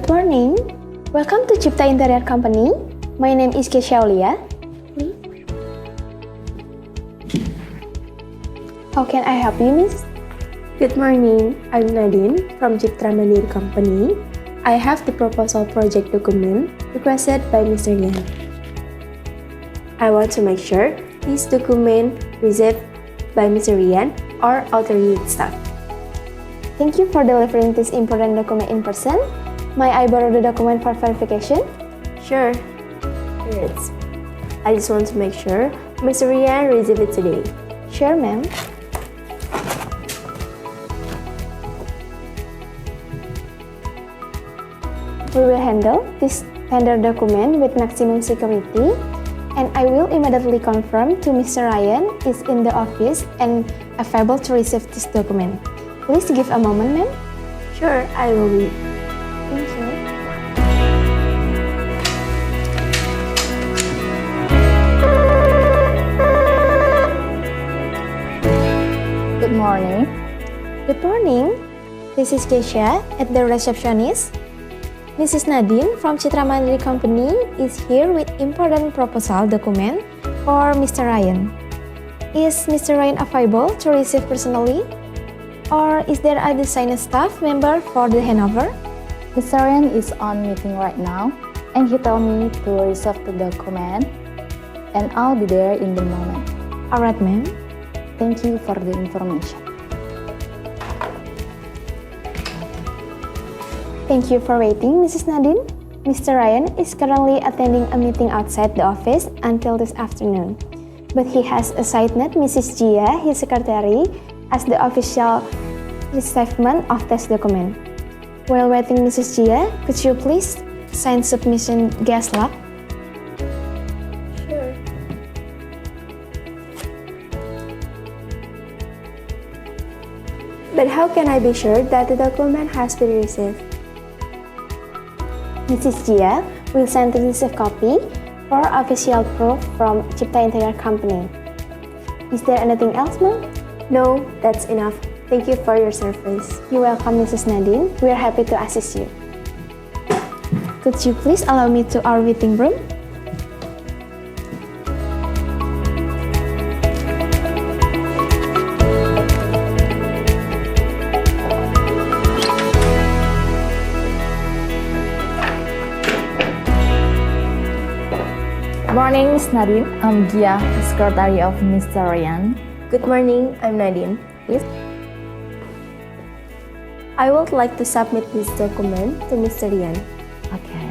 Good morning. Welcome to Cipta Interior Company. My name is Kesha. How can I help you, Miss? Good morning, I'm Nadine from Cipta Interior Company. I have the proposal project document requested by Mr. Yan. I want to make sure this document received by Mr. Yan or authorized staff. Thank you for delivering this important document in person. May I borrow the document for verification? Sure. Here it is. I just want to make sure Mr. Yan received it today. Sure, ma'am. We will handle this tender document with maximum security, and I will immediately confirm to Mr. Ryan is in the office and available to receive this document. Please give a moment, ma'am. Sure, I will wait. Thank you. Good morning. Good morning. This is Kesha at the receptionist. Mrs. Nadine from Cipta Interior Company is here with important proposal document for Mr. Ryan. Is Mr. Ryan available to receive personally? Or is there a designer staff member for the handover? Mr. Ryan is on meeting right now, and he told me to receive the document, and I'll be there in the moment. Alright, ma'am. Thank you for the information. Thank you for waiting, Mrs. Nadine. Mr. Ryan is currently attending a meeting outside the office until this afternoon, but he has assigned Mrs. Jia, his secretary, as the official receivement of this document. While waiting, Mrs. Jia, could you please sign submission gas log? Sure. But how can I be sure that the document has been received? Mrs. Jia will send the received copy for official proof from Cipta Interior Company. Is there anything else, ma'am? No, that's enough. Thank you for your service. You're welcome, Mrs. Nadine. We are happy to assist you. Could you please allow me to our meeting room? Good morning, Miss Nadine. I'm Gia, secretary of Mr. Ryan. Good morning, I'm Nadine. Please. I would like to submit this document to Mr. Yan. Okay.